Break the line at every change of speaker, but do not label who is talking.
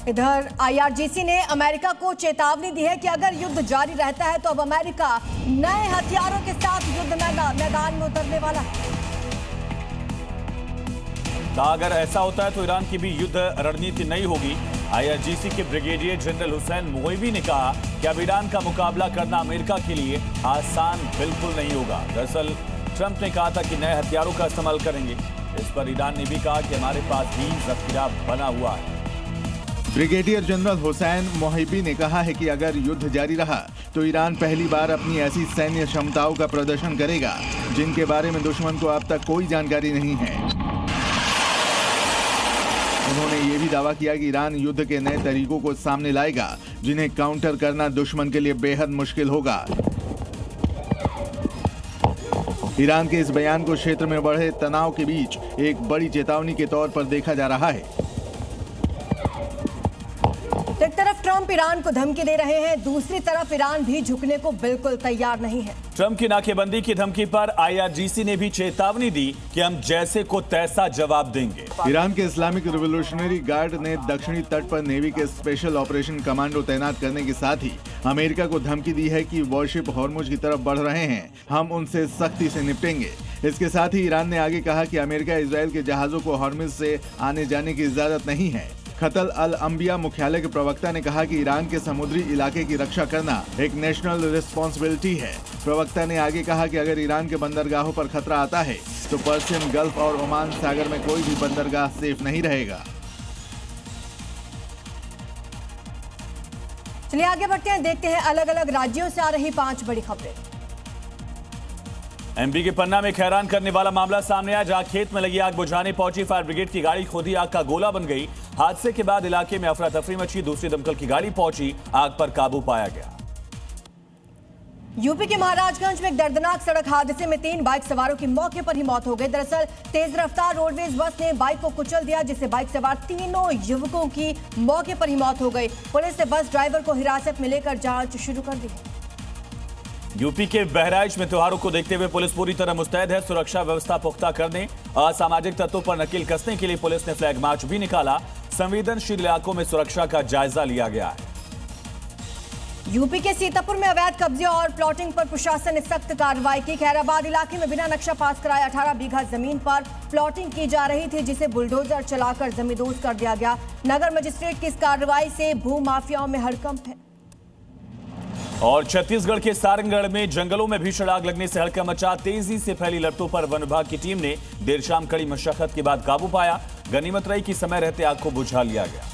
इधर आईआरजीसी ने अमेरिका को चेतावनी दी है कि अगर युद्ध जारी रहता है तो अब अमेरिका नए हथियारों के साथ युद्ध मैदान में उतरने वाला है।
अगर ऐसा होता है तो ईरान की भी युद्ध रणनीति नहीं होगी। आईआरजीसी के ब्रिगेडियर जनरल हुसैन मोहिबी ने कहा कि अब ईरान का मुकाबला करना अमेरिका के लिए आसान बिल्कुल नहीं होगा। दरअसल ट्रंप ने कहा था कि नए हथियारों का इस्तेमाल करेंगे। इस पर ईरान ने भी कहा कि हमारे पास भी जखीरा बना हुआ है।
ब्रिगेडियर जनरल हुसैन मोहिबी ने कहा है कि अगर युद्ध जारी रहा तो ईरान पहली बार अपनी ऐसी सैन्य क्षमताओं का प्रदर्शन करेगा जिनके बारे में दुश्मन को अब तक कोई जानकारी नहीं है। उन्होंने ये भी दावा किया कि ईरान युद्ध के नए तरीकों को सामने लाएगा जिन्हें काउंटर करना दुश्मन के लिए बेहद मुश्किल होगा। ईरान के इस बयान को क्षेत्र में बढ़े तनाव के बीच एक बड़ी चेतावनी के तौर पर देखा जा रहा है।
एक तरफ ट्रंप ईरान को धमकी दे रहे हैं, दूसरी तरफ ईरान भी झुकने को बिल्कुल तैयार नहीं है।
ट्रंप की नाकेबंदी की धमकी पर आईआरजीसी ने भी चेतावनी दी कि हम जैसे को तैसा जवाब देंगे।
ईरान के इस्लामिक रिवोल्यूशनरी गार्ड ने दक्षिणी तट पर नेवी के स्पेशल ऑपरेशन कमांडो तैनात करने के साथ ही अमेरिका को धमकी दी है कि वॉरशिप हॉर्मुज की तरफ बढ़ रहे हैं, हम उनसे सख्ती से निपटेंगे। इसके साथ ही ईरान ने आगे कहा कि अमेरिका इजरायल के जहाजों को हॉर्मुज से आने जाने की इजाजत नहीं है। कतल अल अंबिया मुख्यालय के प्रवक्ता ने कहा कि ईरान के समुद्री इलाके की रक्षा करना एक नेशनल रिस्पॉन्सिबिलिटी है। प्रवक्ता ने आगे कहा कि अगर ईरान के बंदरगाहों पर खतरा आता है तो पर्शियन गल्फ और ओमान सागर में कोई भी बंदरगाह सेफ नहीं रहेगा।
चलिए आगे बढ़ते हैं, देखते हैं अलग अलग राज्यों से आ रही 5 बड़ी खबरें।
एमपी के पन्ना में एक हैरान करने वाला मामला सामने आया, जहां खेत में लगी आग बुझाने पहुंची फायर ब्रिगेड की गाड़ी खुद ही आग का गोला बन गई। हादसे के बाद इलाके में अफरा तफरी मची, दूसरी दमकल की गाड़ी पहुंची, आग पर काबू पाया गया।
यूपी के महाराजगंज में एक दर्दनाक सड़क हादसे में 3 बाइक सवारों की मौके पर ही मौत हो गई। दरअसल तेज रफ्तार रोडवेज बस ने बाइक को कुचल दिया, जिससे बाइक सवार तीनों युवकों की मौके पर ही मौत हो गई। पुलिस ने बस ड्राइवर को हिरासत में लेकर जांच शुरू कर दी।
यूपी के बहराइच में त्योहारों को देखते हुए पुलिस पूरी तरह मुस्तैद है। सुरक्षा व्यवस्था पुख्ता करने, असामाजिक तत्वों पर नकेल कसने के लिए पुलिस ने फ्लैग मार्च भी निकाला। संवेदनशील इलाकों में सुरक्षा का जायजा लिया गया है।
यूपी के सीतापुर में अवैध कब्जे और प्लॉटिंग पर प्रशासन ने सख्त कार्रवाई की। खैराबाद इलाके में बिना नक्शा पास कराए 18 बीघा जमीन पर प्लॉटिंग की जा रही थी, जिसे बुलडोजर चलाकर जमींदोज कर दिया गया। नगर मजिस्ट्रेट की इस कार्रवाई से भू माफियाओं में हड़कंप है।
और छत्तीसगढ़ के सारंगढ़ में जंगलों में भीषण आग लगने से हड़कंप मचा। तेजी से फैली लपटों पर वन विभाग की टीम ने देर शाम कड़ी मशक्कत के बाद काबू पाया। गनीमत रही कि समय रहते आग को बुझा लिया गया।